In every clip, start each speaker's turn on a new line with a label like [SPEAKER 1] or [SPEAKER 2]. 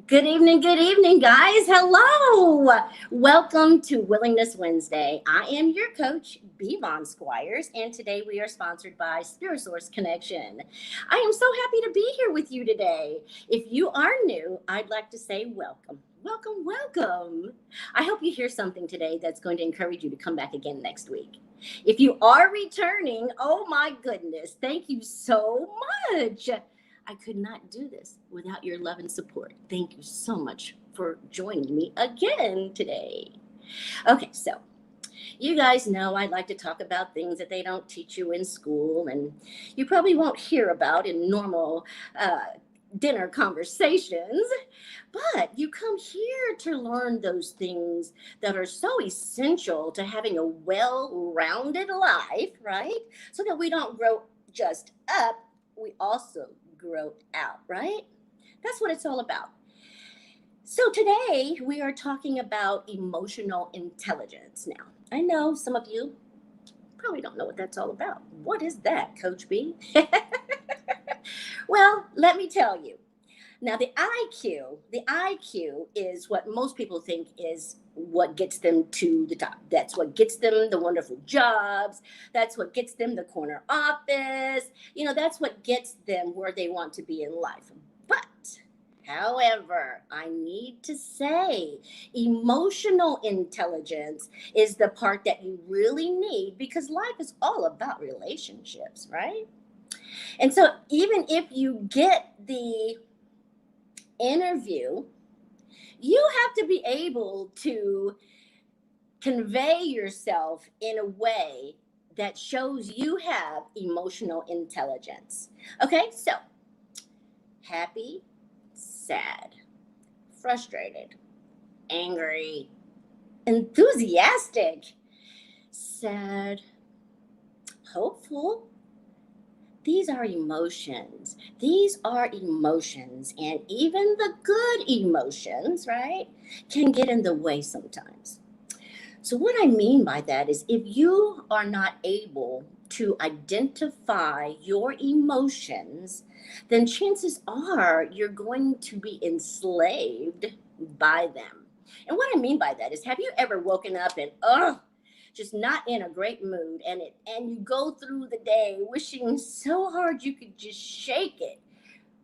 [SPEAKER 1] Good evening, guys. Hello. Welcome to Willingness Wednesday. I am your coach, BVon Squires, and today we are sponsored by Spirit Source Connection. I am so happy to be here with you today. If you are new, I'd like to say welcome. Welcome, welcome. I hope you hear something today that's going to encourage you to come back again next week. If you are returning, oh my goodness, thank you so much. I could not do this without your love and support. Thank you so much for joining me again today. Okay, so you guys know I like to talk about things that they don't teach you in school and you probably won't hear about in normal dinner conversations, but you come here to learn those things that are so essential to having a well rounded life, right? So that we don't grow just up, we also grow out, right? That's what it's all about. So today we are talking about emotional intelligence. Now, I know some of you probably don't know what that's all about. What is that, Coach B? Well, let me tell you. Now, the IQ is what most people think is what gets them to the top. That's what gets them the wonderful jobs. That's what gets them the corner office. That's what gets them where they want to be in life. But however, I need to say emotional intelligence is the part that you really need because life is all about relationships, right? And so even if you get the interview, you have to be able to convey yourself in a way that shows you have emotional intelligence. Okay, so happy, sad, frustrated, angry, enthusiastic, sad, hopeful. These are emotions. These are emotions. And even the good emotions, right, can get in the way sometimes. So, what I mean by that is if you are not able to identify your emotions, then chances are you're going to be enslaved by them. And what I mean by that is have you ever woken up and, just not in a great mood and you go through the day wishing so hard you could just shake it,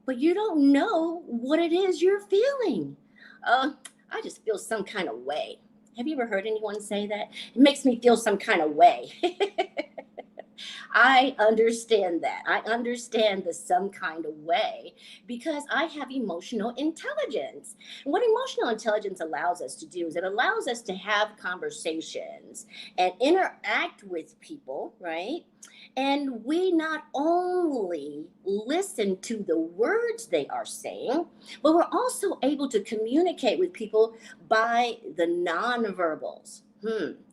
[SPEAKER 1] but you don't know what it is you're feeling. I just feel some kind of way. Have you ever heard anyone say that? It makes me feel some kind of way. I understand that. I understand the some kind of way because I have emotional intelligence. And what emotional intelligence allows us to do is it allows us to have conversations and interact with people, right? And we not only listen to the words they are saying, but we're also able to communicate with people by the nonverbals.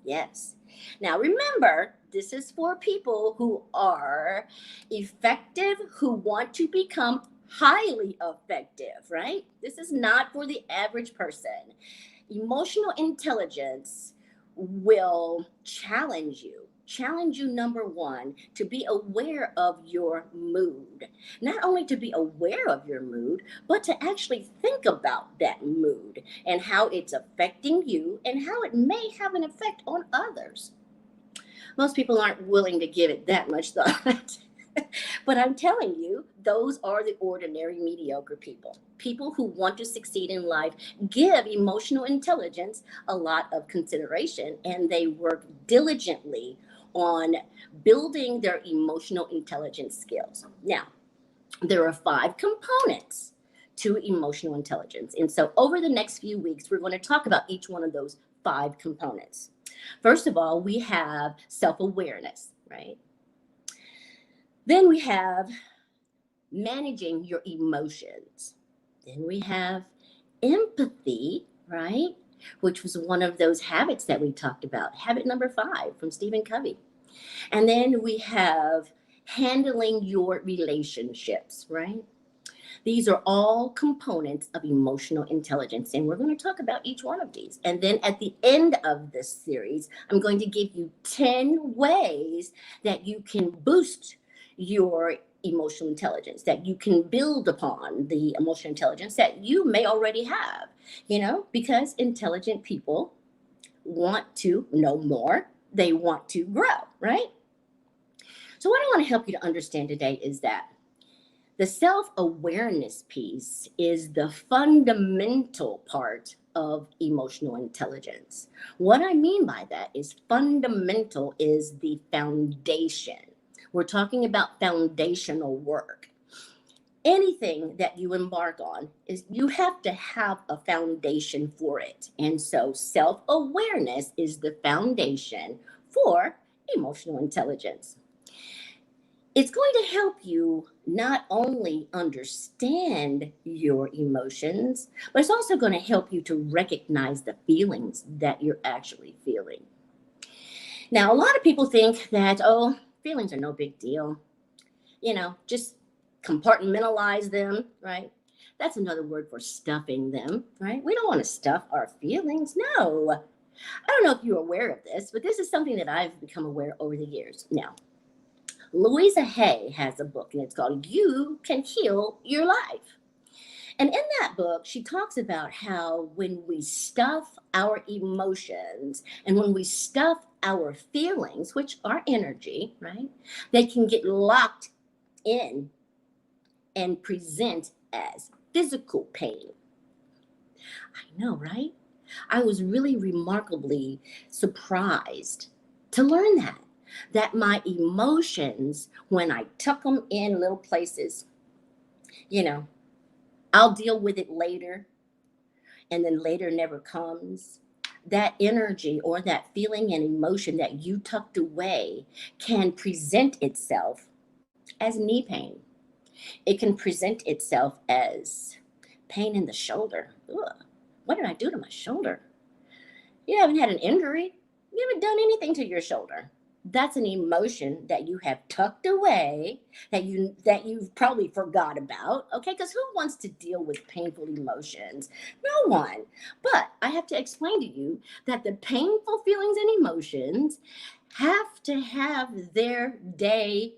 [SPEAKER 1] Yes. Now, remember, this is for people who are effective, who want to become highly effective, right? This is not for the average person. Emotional intelligence will challenge you, number one, to be aware of your mood. Not only to be aware of your mood, but to actually think about that mood and how it's affecting you and how it may have an effect on others. Most people aren't willing to give it that much thought. But I'm telling you, those are the ordinary mediocre people. People who want to succeed in life give emotional intelligence a lot of consideration and they work diligently on building their emotional intelligence skills. Now, there are 5 components to emotional intelligence. And so over the next few weeks, we're going to talk about each one of those 5 components. First of all, we have self awareness, right? Then we have managing your emotions. Then we have empathy, right? Which was one of those habits that we talked about. Habit number 5 from Stephen Covey. And then we have handling your relationships, right? These are all components of emotional intelligence, and we're going to talk about each one of these. And then at the end of this series, I'm going to give you 10 ways that you can boost your emotional intelligence, that you can build upon the emotional intelligence that you may already have, because intelligent people want to know more, they want to grow, right? So, what I want to help you to understand today is that the self awareness piece is the fundamental part of emotional intelligence. What I mean by that is fundamental is the foundation. We're talking about foundational work. Anything that you embark on is you have to have a foundation for it. And so self awareness is the foundation for emotional intelligence. It's going to help you not only understand your emotions, but it's also going to help you to recognize the feelings that you're actually feeling. Now, a lot of people think that, oh, feelings are no big deal. Just compartmentalize them, right? That's another word for stuffing them, right? We don't want to stuff our feelings. No. I don't know if you're aware of this, but this is something that I've become aware over the years. Now, Louisa Hay has a book, and it's called You Can Heal Your Life. And in that book, she talks about how when we stuff our emotions and when we stuff our feelings, which are energy, right, they can get locked in and present as physical pain. I know, right? I was really remarkably surprised to learn that my emotions, when I tuck them in little places, you know, I'll deal with it later, and then later never comes. That energy or that feeling and emotion that you tucked away can present itself as knee pain. It can present itself as pain in the shoulder. Ugh, what did I do to my shoulder? You haven't had an injury. You haven't done anything to your shoulder. That's an emotion that you have tucked away, that you've probably forgot about. Okay, because who wants to deal with painful emotions? No one. But I have to explain to you that the painful feelings and emotions have to have their day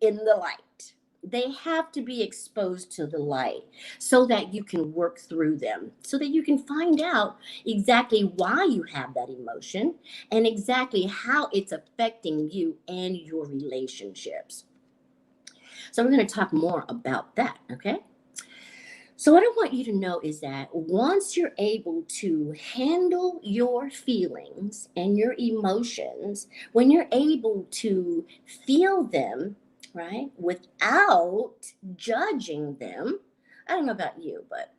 [SPEAKER 1] in the light. They have to be exposed to the light so that you can work through them, so that you can find out exactly why you have that emotion and exactly how it's affecting you and your relationships. So, we're going to talk more about that, okay? So, what I want you to know is that once you're able to handle your feelings and your emotions, when you're able to feel them, right, without judging them, I don't know about you, but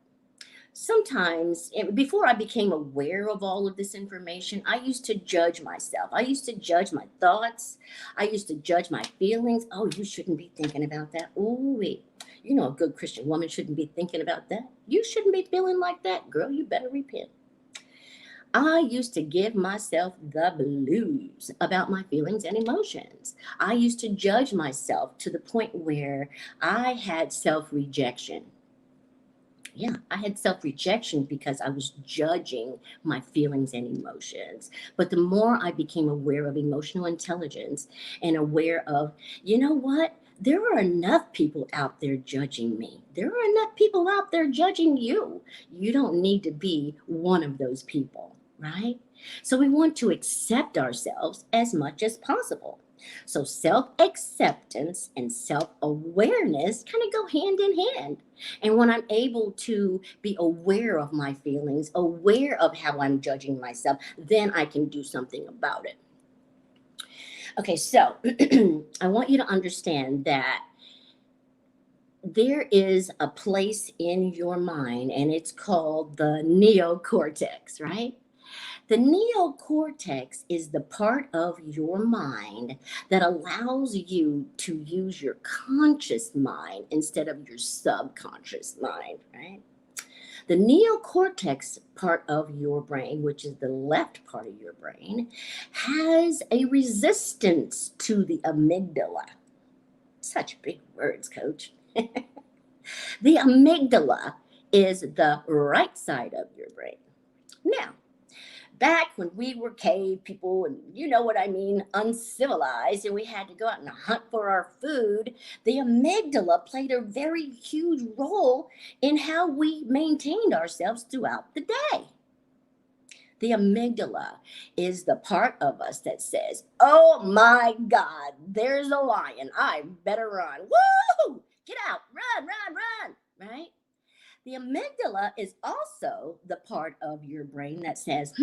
[SPEAKER 1] sometimes before I became aware of all of this information, I used to judge myself. I used to judge my thoughts. I used to judge my feelings. Oh, you shouldn't be thinking about that. Oh, wait. A good Christian woman shouldn't be thinking about that. You shouldn't be feeling like that. Girl, you better repent. I used to give myself the blues about my feelings and emotions. I used to judge myself to the point where I had self rejection. Yeah, I had self rejection because I was judging my feelings and emotions. But the more I became aware of emotional intelligence and aware of, you know what? There are enough people out there judging me. There are enough people out there judging you. You don't need to be one of those people, right? So we want to accept ourselves as much as possible. So self acceptance and self awareness kind of go hand in hand. And when I'm able to be aware of my feelings, aware of how I'm judging myself, then I can do something about it. Okay, so I want you to understand that there is a place in your mind, and it's called the neocortex, right? The neocortex is the part of your mind that allows you to use your conscious mind instead of your subconscious mind, right? The neocortex part of your brain, which is the left part of your brain, has a resistance to the amygdala. Such big words, coach. The amygdala is the right side of your brain. Now, back when we were cave people, and you know what I mean, uncivilized, and we had to go out and hunt for our food, the amygdala played a very huge role in how we maintained ourselves throughout the day. The amygdala is the part of us that says, oh my God, there's a lion. I better run. Woo! Get out, run, run, run, right? The amygdala is also the part of your brain that says,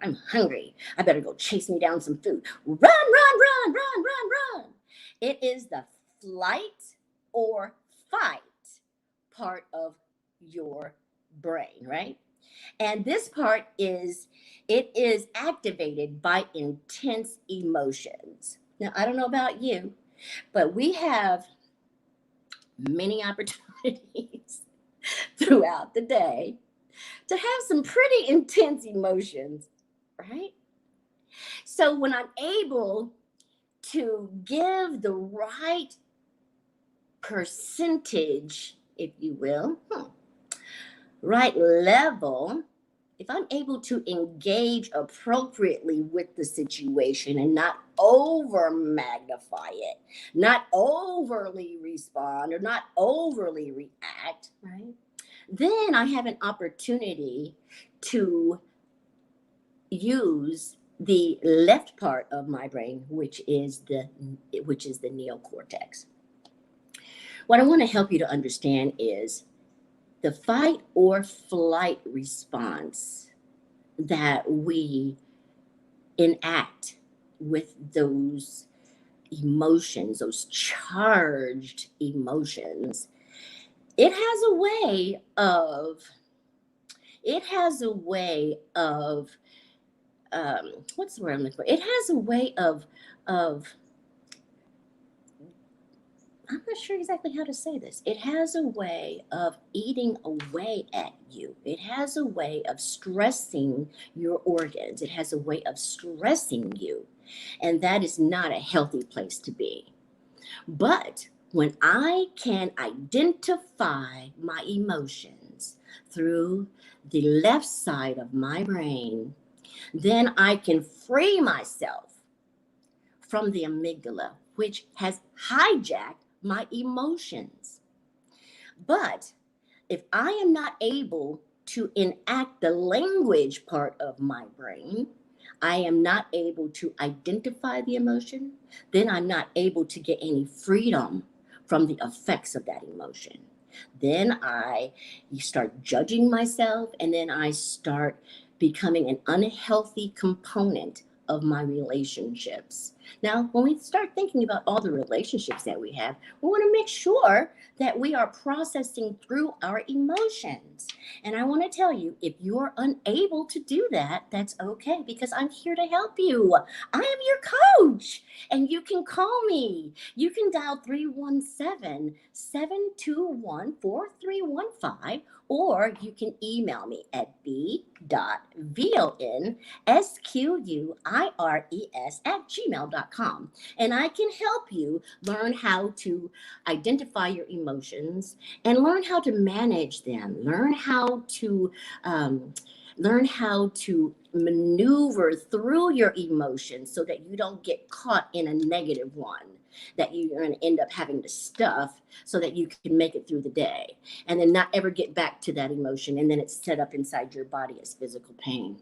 [SPEAKER 1] I'm hungry. I better go chase me down some food. Run, run, run, run, run, run. It is the flight or fight part of your brain, right? And this part is activated by intense emotions. Now, I don't know about you, but we have many opportunities throughout the day to have some pretty intense emotions, right? So when I'm able to give the right percentage, if you will, right level, if I'm able to engage appropriately with the situation and not over magnify it, not overly respond or not overly react, right? Then I have an opportunity to use the left part of my brain, which is the neocortex. What I want to help you to understand is the fight or flight response that we enact with those emotions, those charged emotions, it has a way of what's the word I'm looking for? It has a way of I'm not sure exactly how to say this. It has a way of eating away at you. It has a way of stressing your organs. It has a way of stressing you. And that is not a healthy place to be. But when I can identify my emotions through the left side of my brain, then I can free myself from the amygdala, which has hijacked my emotions. But if I am not able to enact the language part of my brain, I am not able to identify the emotion, then I'm not able to get any freedom from the effects of that emotion. Then I start judging myself, and then I start becoming an unhealthy component of my relationships. Now, when we start thinking about all the relationships that we have, we want to make sure that we are processing through our emotions. And I want to tell you, if you're unable to do that, that's okay, because I'm here to help you. I am your coach, and you can call me. You can dial 317-721-4315, or you can email me at b.von@gmail.com, and I can help you learn how to identify your emotions and learn how to manage them, learn how to maneuver through your emotions so that you don't get caught in a negative one that you're going to end up having to stuff so that you can make it through the day and then not ever get back to that emotion, and then it's set up inside your body as physical pain.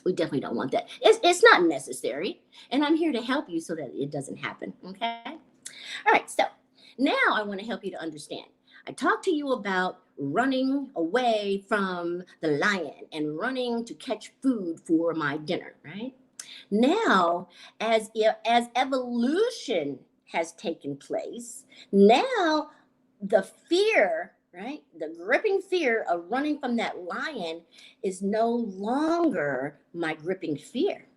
[SPEAKER 1] We definitely don't want that. It's not necessary, and I'm here to help you so that it doesn't happen. Okay. All right. So now I want to help you to understand. I talked to you about running away from the lion and running to catch food for my dinner, right? Now, as evolution has taken place, now the fear, right? The gripping fear of running from that lion is no longer my gripping fear.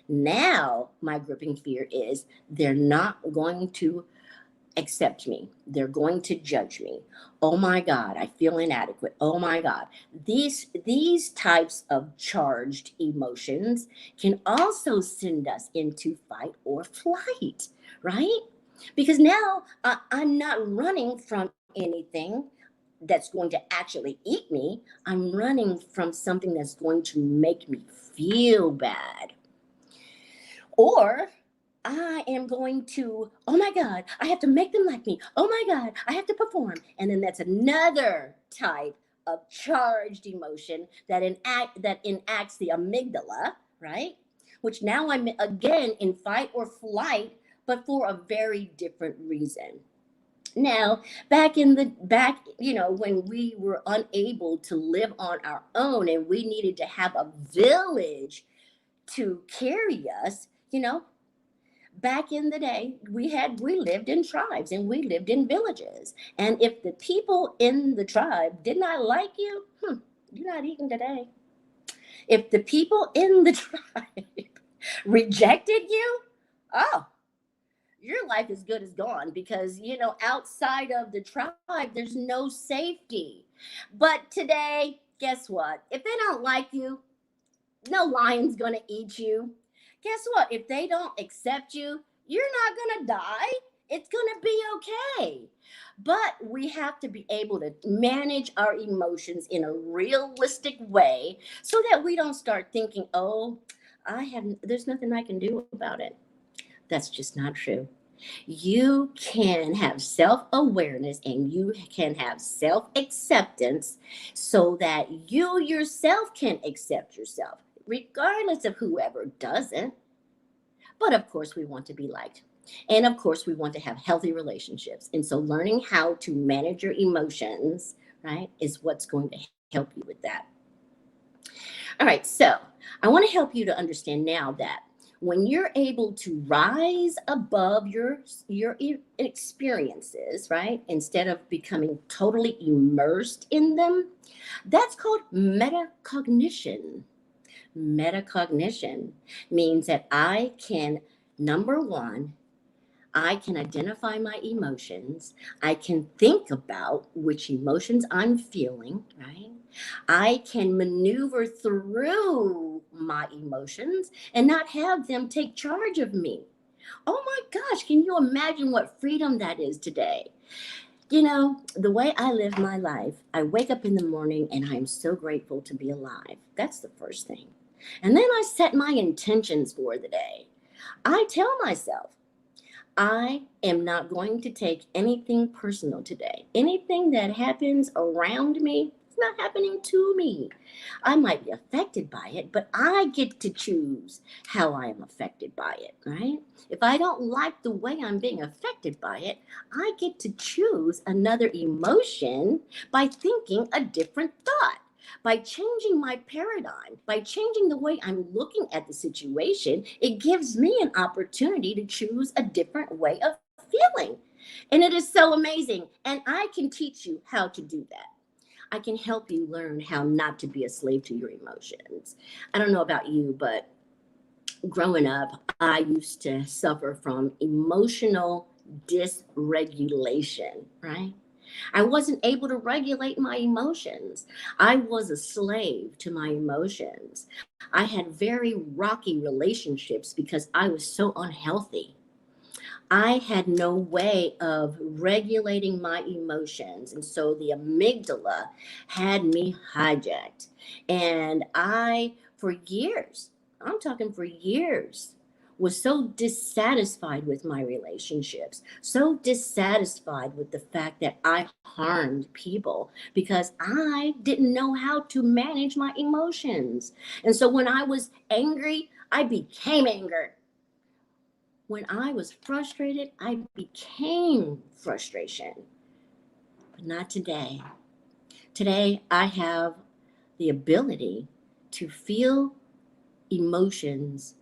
[SPEAKER 1] Now, my gripping fear is they're not going to accept me. They're going to judge me. Oh my God, I feel inadequate. Oh my God. These types of charged emotions can also send us into fight or flight, right? Because now I'm not running from anything. that's going to actually eat me. I'm running from something that's going to make me feel bad. Or I am going to, oh my God, I have to make them like me. Oh my God, I have to perform. And then that's another type of charged emotion that enacts the amygdala, right? Which now I'm again in fight or flight, but for a very different reason. Now, when we were unable to live on our own and we needed to have a village to carry us, back in the day we lived in tribes and we lived in villages, and if the people in the tribe did not like you, you're not eating today. If the people in the tribe rejected you, oh, your life is good as gone, because outside of the tribe there's no safety. But today, guess what? If they don't like you, no lion's gonna eat you. Guess what? If they don't accept you, you're not gonna die. It's gonna be okay. But we have to be able to manage our emotions in a realistic way so that we don't start thinking, oh, there's nothing I can do about it. That's just not true. You can have self awareness and you can have self acceptance so that you yourself can accept yourself, regardless of whoever doesn't. But of course, we want to be liked. And of course, we want to have healthy relationships. And so, learning how to manage your emotions, right, is what's going to help you with that. All right, so I want to help you to understand now that when you're able to rise above your experiences, right, instead of becoming totally immersed in them, that's called metacognition. Metacognition means that I can, number one, I can identify my emotions. I can think about which emotions I'm feeling, right? I can maneuver through my emotions and not have them take charge of me. Oh my gosh, can you imagine what freedom that is today? The way I live my life, I wake up in the morning and I'm so grateful to be alive. That's the first thing. And then I set my intentions for the day. I tell myself, I am not going to take anything personal today. Anything that happens around me, it's not happening to me. I might be affected by it, but I get to choose how I am affected by it, right? If I don't like the way I'm being affected by it, I get to choose another emotion by thinking a different thought. By changing my paradigm, by changing the way I'm looking at the situation, it gives me an opportunity to choose a different way of feeling. And it is so amazing. And I can teach you how to do that. I can help you learn how not to be a slave to your emotions. I don't know about you, but growing up, I used to suffer from emotional dysregulation, right? I wasn't able to regulate my emotions. I was a slave to my emotions. I had very rocky relationships because I was so unhealthy. I had no way of regulating my emotions. And so the amygdala had me hijacked. And for years, I'm talking for years, was so dissatisfied with my relationships, so dissatisfied with the fact that I harmed people because I didn't know how to manage my emotions. And so when I was angry, I became angry. When I was frustrated, I became frustration. But not today. Today, I have the ability to feel emotions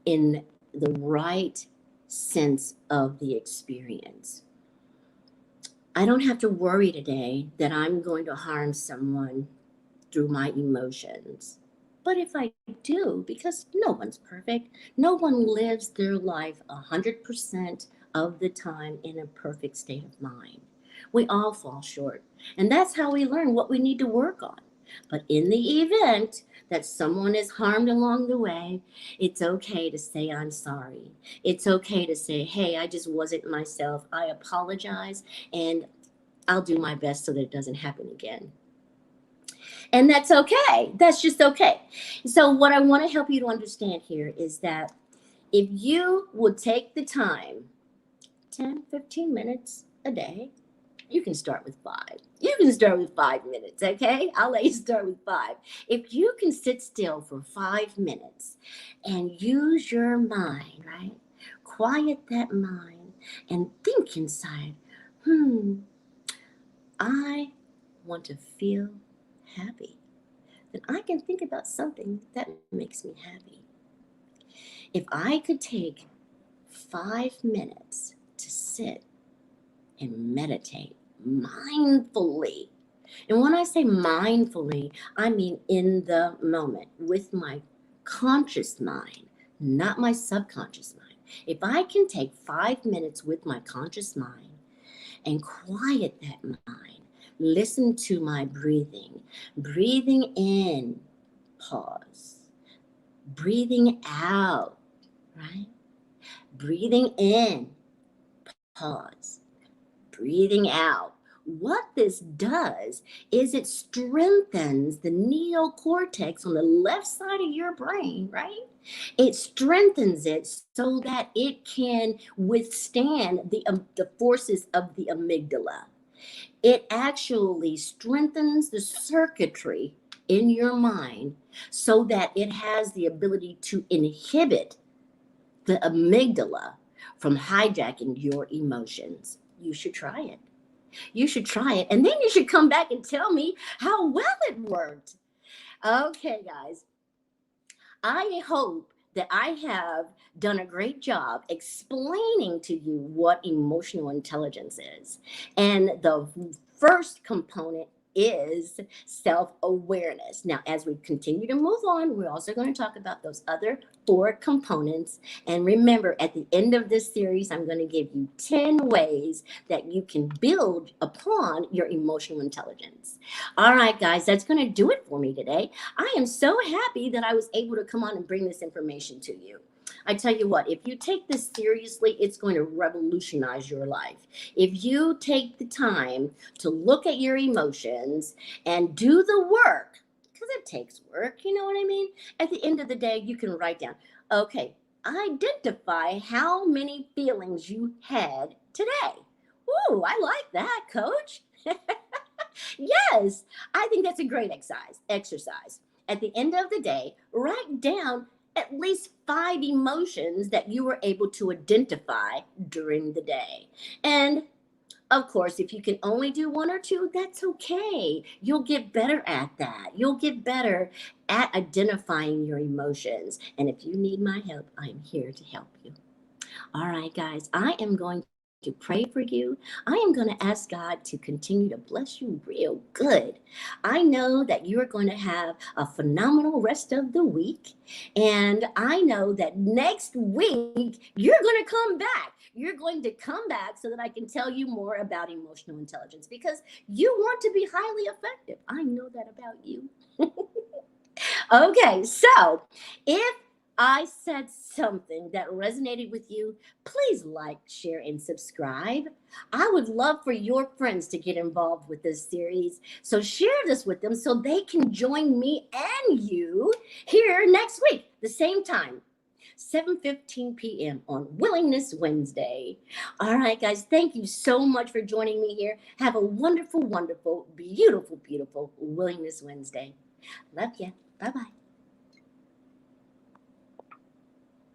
[SPEAKER 1] in the right sense of the experience. I don't have to worry today that I'm going to harm someone through my emotions. But if I do, because no one's perfect, no one lives their life 100% of the time in a perfect state of mind. We all fall short. And that's how we learn what we need to work on. But in the event that someone is harmed along the way, it's okay to say, I'm sorry. It's okay to say, hey, I just wasn't myself. I apologize. And I'll do my best so that it doesn't happen again. And that's okay. That's just okay. So, what I want to help you to understand here is that if you would take the time, 10, 15 minutes a day, you can start with 5. You can start with 5 minutes, okay? I'll let you start with 5. If you can sit still for 5 minutes and use your mind, right? Quiet that mind and think inside, I want to feel happy. Then I can think about something that makes me happy. If I could take 5 minutes to sit and meditate mindfully, and when I say mindfully, I mean in the moment with my conscious mind, not my subconscious mind. If I can take 5 minutes with my conscious mind and quiet that mind, listen to my breathing. Breathing in, pause. Breathing out, right? Breathing in, pause. Breathing out. What this does is it strengthens the neocortex on the left side of your brain, right? It strengthens it so that it can withstand the forces of the amygdala. It actually strengthens the circuitry in your mind so that it has the ability to inhibit the amygdala from hijacking your emotions. You should try it. You should try it. And then you should come back and tell me how well it worked. Okay, guys. I hope that I have done a great job explaining to you what emotional intelligence is. And the first component is self-awareness. Now, as we continue to move on, we're also going to talk about those other 4 components. And remember, at the end of this series, I'm going to give you 10 ways that you can build upon your emotional intelligence. All right, guys, that's going to do it for me today. I am so happy that I was able to come on and bring this information to you. I tell you what, if you take this seriously, it's going to revolutionize your life. If you take the time to look at your emotions and do the work, because it takes work, you know what I mean? At the end of the day, you can write down, okay, identify how many feelings you had today. Ooh, I like that, coach. Yes, I think that's a great exercise. At the end of the day, write down at least 5 emotions that you were able to identify during the day. And of course, if you can only do 1 or 2, that's okay. You'll get better at that. You'll get better at identifying your emotions. And if you need my help, I'm here to help you. All right, guys, I am going to pray for you. I am going to ask God to continue to bless you real good. I know that you are going to have a phenomenal rest of the week. And I know that next week you're going to come back. You're going to come back so that I can tell you more about emotional intelligence because you want to be highly effective. I know that about you. Okay, so if I said something that resonated with you, please like, share, and subscribe. I would love for your friends to get involved with this series. So share this with them so they can join me and you here next week, the same time, 7:15 p.m. on Willingness Wednesday. All right, guys, thank you so much for joining me here. Have a wonderful, wonderful, beautiful, beautiful Willingness Wednesday. Love ya. Bye-bye.